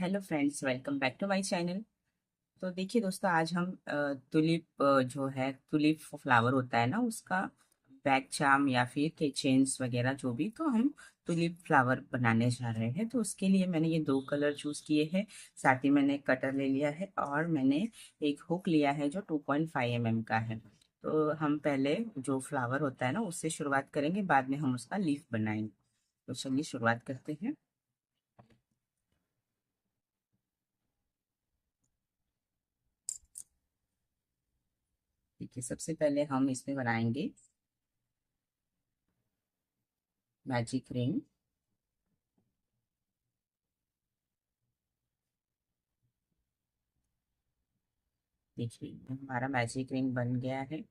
Hello friends, welcome back to my channel. तो देखिए दोस्तों, आज हम टुलिप जो है टुलिप फ्लावर होता है ना, उसका बैक चार्म या फिर के चेन्स वगैरह जो भी, तो हम टुलिप फ्लावर बनाने जा रहे हैं। तो उसके लिए मैंने ये दो कलर चूज किए हैं। साथ ही मैंने कटर ले लिया है और मैंने एक हुक लिया है जो 2.5 mm का है। तो हम पहले जो फ्लावर होता है ना उससे शुरुआत करेंगे, बाद में हम उसका लीफ बनाएंगे। तो चलिए शुरुआत करते हैं। देखिए, सबसे पहले हम इसमें बनाएंगे मैजिक रिंग। देखिए, हमारा मैजिक रिंग बन गया है।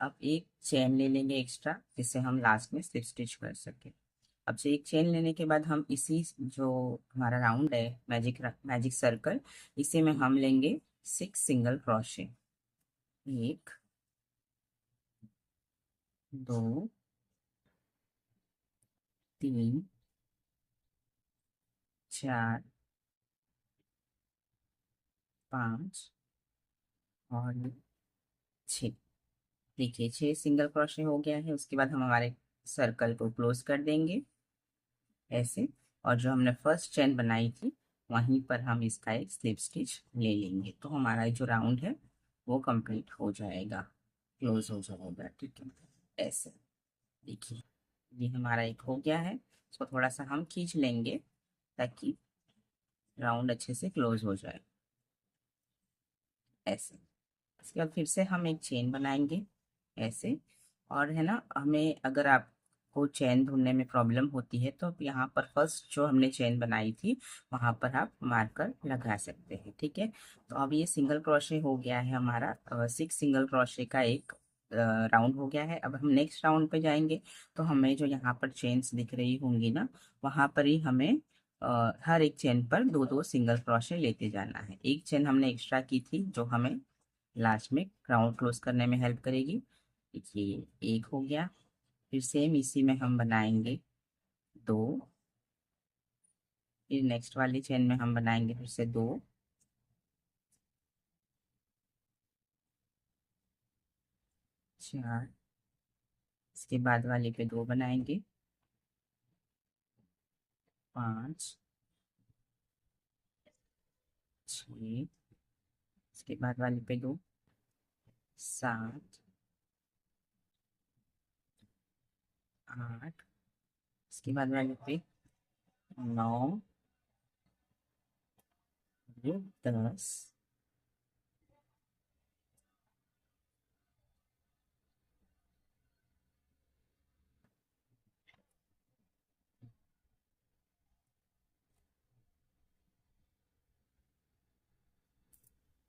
अब एक चेन ले लेंगे एक्स्ट्रा, जिससे हम लास्ट में स्लिप स्टिच कर सके। अब से एक चेन लेने के बाद हम इसी जो हमारा राउंड है मैजिक सर्कल, इसी में हम लेंगे 6 सिंगल क्रोशे। एक, दो, तीन, चार, पाँच और छ। देखिए, 6 सिंगल क्रोशे हो गया है। उसके बाद हम हमारे सर्कल को क्लोज कर देंगे ऐसे। और जो हमने फर्स्ट चेन बनाई थी, वहीं पर हम इसका एक स्लिप स्टिच ले लेंगे, तो हमारा जो राउंड है वो कंप्लीट हो जाएगा, क्लोज हो जाएगा। ठीक है, ऐसे। देखिए, ये हमारा एक हो गया है। इसको थोड़ा सा हम खींच लेंगे ताकि राउंड अच्छे से क्लोज हो जाए, ऐसे। इसके बाद फिर से हम एक चेन बनाएंगे ऐसे। और है ना, हमें अगर आपको चेन ढूंढने में प्रॉब्लम होती है तो आप यहाँ पर फर्स्ट जो हमने चेन बनाई थी वहाँ पर आप मार्कर लगा सकते हैं। ठीक है, तो अब ये सिंगल क्रोशे हो गया है हमारा। 6 सिंगल क्रोशे का एक राउंड हो गया है। अब हम नेक्स्ट राउंड पे जाएंगे। तो हमें जो यहाँ पर चेन्स दिख रही होंगी ना, वहाँ पर ही हमें हर एक चेन पर दो दो सिंगल क्रोशे लेते जाना है। एक चेन हमने एक्स्ट्रा की थी जो हमें लास्ट में राउंड क्लोज करने में हेल्प करेगी। देखिए, एक हो गया। फिर सेम इसी में हम बनाएंगे दो। फिर नेक्स्ट वाली चेन में हम बनाएंगे फिर से दो, चार। इसके बाद वाली पे दो बनाएंगे, पाँच, छ। इसके बाद वाली पे दो, सात, आठ। इसके बाद वाली पे नौ, ये 10।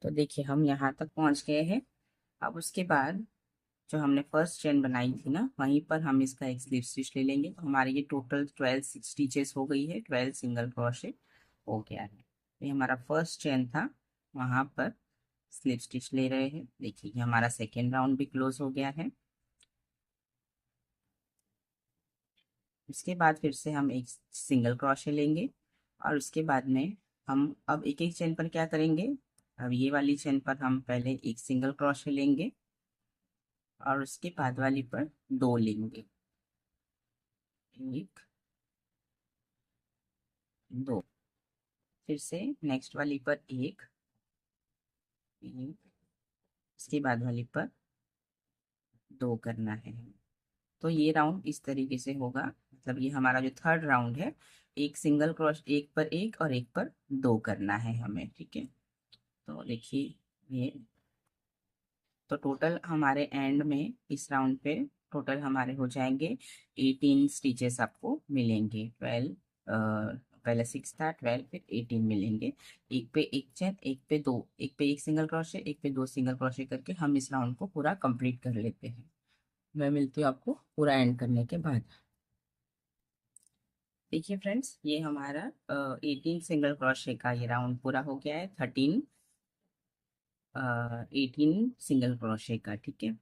तो देखिए, हम यहाँ तक पहुँच गए हैं। अब उसके बाद जो हमने फर्स्ट चेन बनाई थी ना, वहीं पर हम इसका एक स्लिप स्टिच ले लेंगे। तो हमारे ये टोटल 12 स्टिचेस हो गई है, 12 सिंगल क्रोशे हो गया है। ये हमारा फर्स्ट चेन था, वहां पर स्लिप स्टिच ले रहे हैं। देखिए, ये हमारा सेकेंड राउंड भी क्लोज हो गया है। इसके बाद फिर से हम एक सिंगल क्रोशे लेंगे। और उसके बाद में हम अब एक एक चेन पर क्या करेंगे। अब ये वाली चेन पर हम पहले एक सिंगल क्रोशे लेंगे और उसके बाद वाली पर दो लेंगे। एक, दो। फिर से नेक्स्ट वाली पर एक, एक। इसके बाद वाली पर दो करना है। तो ये राउंड इस तरीके से होगा। मतलब ये हमारा जो थर्ड राउंड है, एक सिंगल क्रॉस, एक पर एक और एक पर दो करना है हमें। ठीक है, तो देखिए ये। तो टोटल हमारे एंड में इस राउंड पे टोटल हमारे हो जाएंगे 18 स्टिचेस आपको मिलेंगे। 12, पहले 6 था, 12, फिर 18 मिलेंगे। एक पे एक चेन, एक पे दो, एक पे एक सिंगल क्रोशे, एक पे दो सिंगल क्रोशे करके हम इस राउंड को पूरा कंप्लीट कर लेते हैं। मैं मिलती हूँ आपको पूरा एंड करने के बाद। देखिए फ्रेंड्स, ये हमारा 18 सिंगल क्रोशे का ये राउंड पूरा हो गया है। 18 सिंगल क्रोशे का। ठीक है,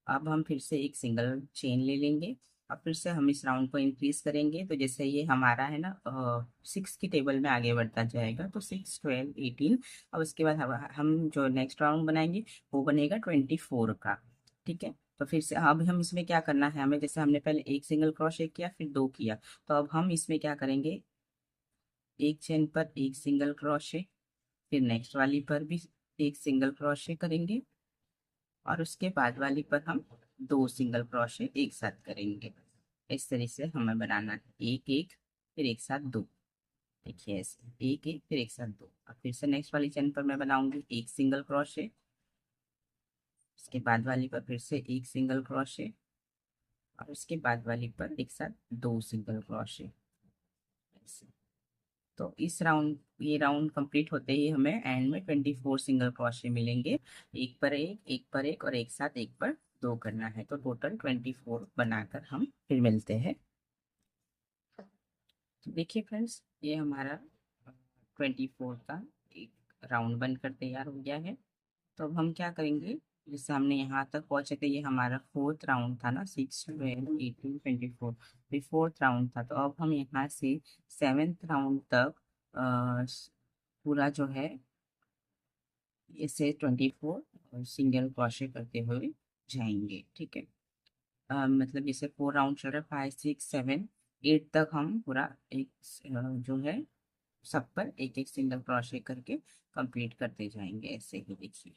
अब हम फिर से एक सिंगल चेन ले लेंगे अब फिर से हम इस राउंड को इंक्रीज करेंगे, तो जैसे ये हमारा है ना 6 की टेबल में आगे बढ़ता जाएगा, तो 6, 12, 18। अब उसके बाद हम जो नेक्स्ट राउंड बनाएंगे वो बनेगा 24 का। ठीक है, तो फिर से अब हम इसमें क्या करना है, हमें जैसे हमने पहले एक सिंगल क्रोशे किया फिर दो किया, तो अब हम इसमें क्या करेंगे, एक चेन पर एक सिंगल क्रोशे, फिर नेक्स्ट वाली पर भी एक सिंगल क्रोशे करेंगे, और उसके बाद वाली पर हम दो सिंगल क्रोशे एक साथ करेंगे। इस तरीके से हमें बनाना है, एक एक फिर एक साथ दो। देखिए ऐसे एक एक फिर एक साथ दो। अब फिर से नेक्स्ट वाली चेन पर मैं बनाऊंगी एक सिंगल क्रोशे, उसके बाद वाली पर फिर से एक सिंगल क्रोशे, और उसके बाद वाली पर एक साथ दो सिंगल क्रोशे। तो इस राउंड, ये राउंड कंप्लीट होते ही हमें एंड में 24 सिंगल क्रोशे मिलेंगे। एक पर एक और एक साथ एक पर दो करना है, तो टोटल 24 बनाकर हम फिर मिलते हैं। तो देखिए फ्रेंड्स, ये हमारा 24 का एक राउंड बनकर तैयार हो गया है। तो अब हम क्या करेंगे, जैसे हमने यहाँ तक पहुंचे थे, ये हमारा फोर्थ राउंड था ना, 6, 12, 18, 24, ये फोर्थ राउंड था। तो अब हम यहाँ से सेवेंथ राउंड तक पूरा जो है इसे 24 सिंगल क्रोशे करते हुए जाएंगे। ठीक है, मतलब जैसे 4 राउंड चल रहा है, 5, 6, 7, 8 तक हम पूरा एक जो है सब पर एक एक सिंगल क्रोशे करके कंप्लीट करते जाएंगे, ऐसे ही देखिए।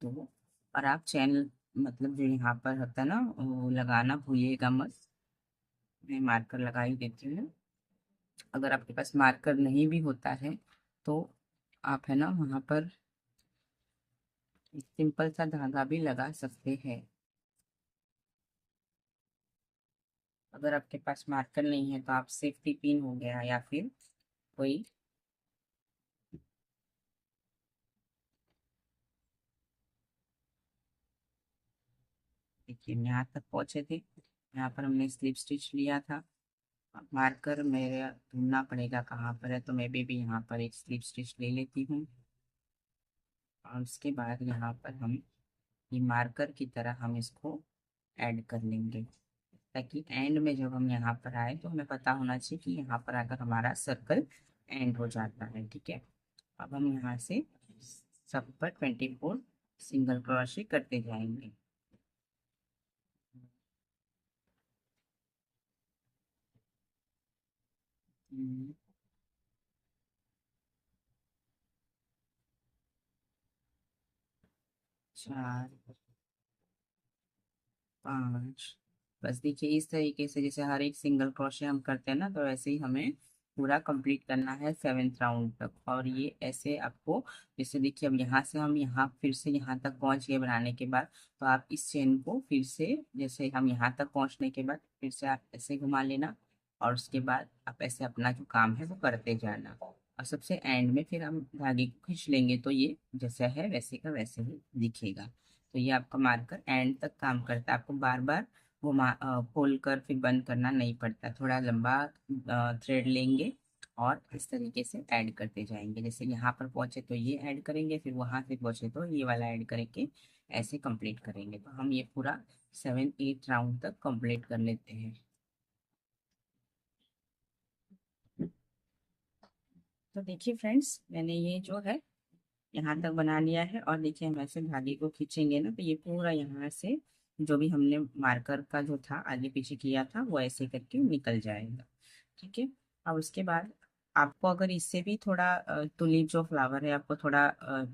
तो और आप चैन मतलब जो यहाँ पर होता है ना वो लगाना भूलिएगा मत। मैं मार्कर लगा ही देती हूँ। अगर आपके पास मार्कर नहीं भी होता है तो आप है ना वहाँ पर एक सिंपल सा धागा भी लगा सकते हैं। अगर आपके पास मार्कर नहीं है तो आप सेफ्टी पिन हो गया या फिर कोई, देखिए यहाँ तक पहुंचे थे, यहाँ पर हमने स्लिप स्टिच लिया था। मार्कर मेरे ढूंढना पड़ेगा कहाँ पर है, तो मैं भी यहाँ पर एक स्लिप स्टिच ले लेती हूँ। और उसके बाद यहाँ पर हम ये मार्कर की तरह हम इसको ऐड कर लेंगे, ताकि एंड में जब हम यहाँ पर आए तो हमें पता होना चाहिए कि यहाँ पर आकर हमारा सर्कल एंड हो जाता है। ठीक है, अब हम यहाँ से सब पर 24 सिंगल क्रोशे करते जाएंगे। हम्म, 4, 5, बस देखिए इस तरीके से जैसे हर एक सिंगल क्रोशे हम करते हैं ना, तो ऐसे ही हमें पूरा कंप्लीट करना है सेवेंथ राउंड तक। और ये ऐसे आपको, जैसे देखिए अब यहाँ से हम यहाँ फिर से यहाँ तक पहुँच गए बनाने के बाद, तो आप इस चेन को फिर से जैसे हम यहाँ तक पहुँचने के बाद फिर से आप ऐसे घुमा लेना, और उसके बाद आप ऐसे अपना जो काम है वो करते जाना, और सबसे एंड में फिर हम धागे को खींच लेंगे, तो ये जैसा है वैसे का वैसे ही दिखेगा। तो ये आपका मार्कर एंड तक काम करता है, आपको बार बार वो खोल कर फिर बंद करना नहीं पड़ता। थोड़ा लंबा थ्रेड लेंगे और इस तरीके से ऐड करते जाएंगे, जैसे यहाँ पर पहुंचे तो ये ऐड करेंगे, फिर वहां से पहुंचे तो ये वाला ऐड करके ऐसे कंप्लीट करेंगे। तो हम ये पूरा 7, 8 राउंड तक कंप्लीट कर लेते हैं। तो देखिए फ्रेंड्स, मैंने ये जो है यहाँ तक बना लिया है, और देखिए हम ऐसे धागे को खींचेंगे ना तो ये पूरा यहाँ से जो भी हमने मार्कर का जो था आगे पीछे किया था वो ऐसे करके निकल जाएगा। ठीक है, और उसके बाद आपको अगर इससे भी थोड़ा टुलिप जो फ्लावर है आपको थोड़ा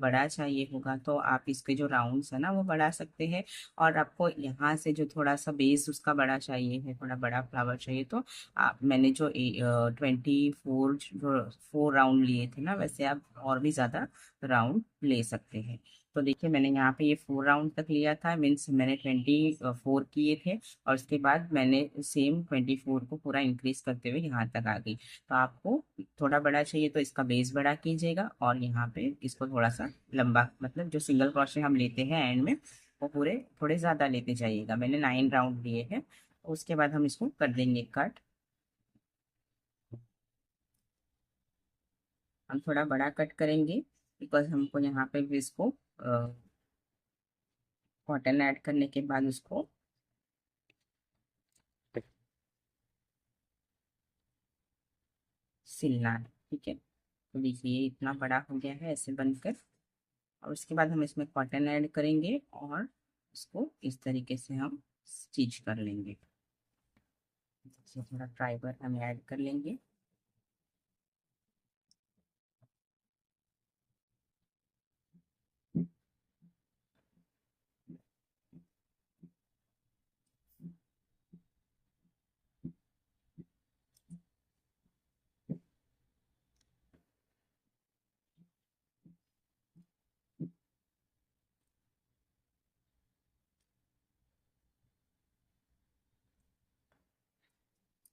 बड़ा चाहिए होगा, तो आप इसके जो राउंड्स है ना वो बढ़ा सकते हैं। और आपको यहाँ से जो थोड़ा सा बेस उसका बड़ा चाहिए है, थोड़ा बड़ा फ्लावर चाहिए, तो आप मैंने जो 24 जो 4 राउंड लिए थे ना, वैसे आप और भी ज़्यादा राउंड ले सकते हैं। तो देखिए मैंने यहाँ पे ये 4 राउंड तक लिया था, मीन्स मैंने 24 किए थे, और उसके बाद मैंने सेम 24 को पूरा इंक्रीज करते हुए यहाँ तक आ गई। तो आपको थोड़ा बड़ा चाहिए तो इसका बेस बड़ा कीजिएगा, और यहाँ पे इसको थोड़ा सा लंबा, मतलब जो सिंगल क्रोशे हम लेते हैं एंड में वो पूरे थोड़े ज़्यादा लेते जाइएगा। मैंने 9 राउंड लिए हैं, तो उसके बाद हम इसको कर देंगे कट। हम थोड़ा बड़ा कट करेंगे बिकॉज हमको यहाँ पे भी इसको कॉटन ऐड करने के बाद उसको सिलना है। ठीक है, तो देखिए ये इतना बड़ा हो गया है ऐसे बनकर। और उसके बाद हम इसमें कॉटन ऐड करेंगे और इसको इस तरीके से हम स्टिच कर लेंगे। थोड़ा ट्राइबर हम ऐड कर लेंगे।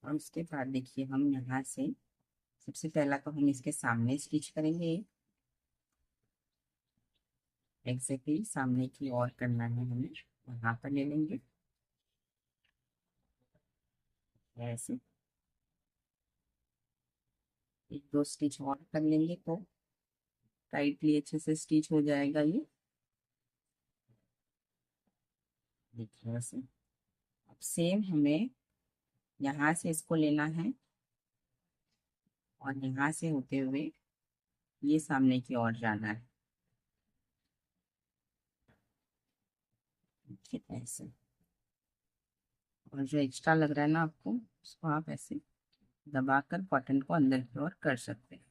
और उसके बाद देखिए हम यहाँ से सबसे पहला तो हम इसके सामने स्टिच करेंगे। एग्जैक्टली सामने की ओर करना है हमें, यहाँ पर ले लेंगे ऐसे। एक दो स्टिच और कर लेंगे तो टाइटली अच्छे से स्टिच हो जाएगा ये। देखिए ऐसे। अब सेम हमें यहाँ से इसको लेना है और यहाँ से होते हुए ये सामने की ओर जाना है। ठीक है ऐसे। और जो एक्स्ट्रा लग रहा है ना आपको, उसको आप ऐसे दबाकर कॉटन को अंदर की ओर कर सकते हैं।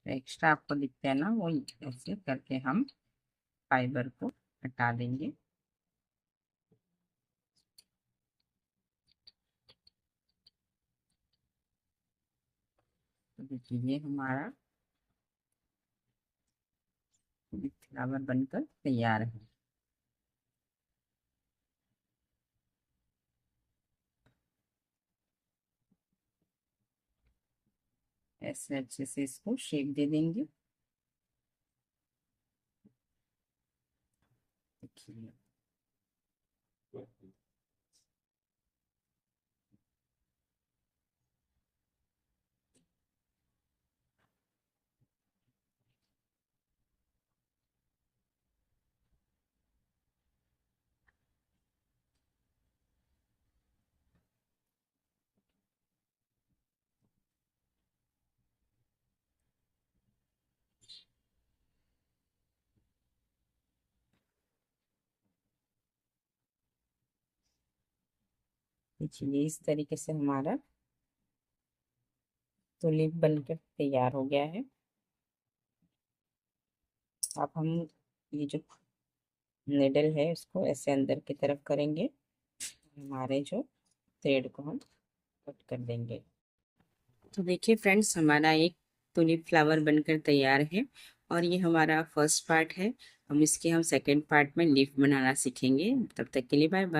एक्स्ट्रा आपको दिखते हैं ना, वो ऐसे करके हम फाइबर को हटा देंगे। तो देखिए ये हमारा फ्लावर बनकर तैयार है। ऐसे अच्छे से इसको शेप दे देंगे। देखिए देखिए इस तरीके से हमारा तुलिप बनकर तैयार हो गया है। अब हम ये जो निडल है उसको ऐसे अंदर की तरफ करेंगे, हमारे जो थ्रेड को हम कट कर देंगे। तो देखिए फ्रेंड्स, हमारा एक टुलिप फ्लावर बनकर तैयार है और ये हमारा फर्स्ट पार्ट है। हम सेकंड पार्ट में लीफ बनाना सीखेंगे। तब तक के लिए बाय बाय।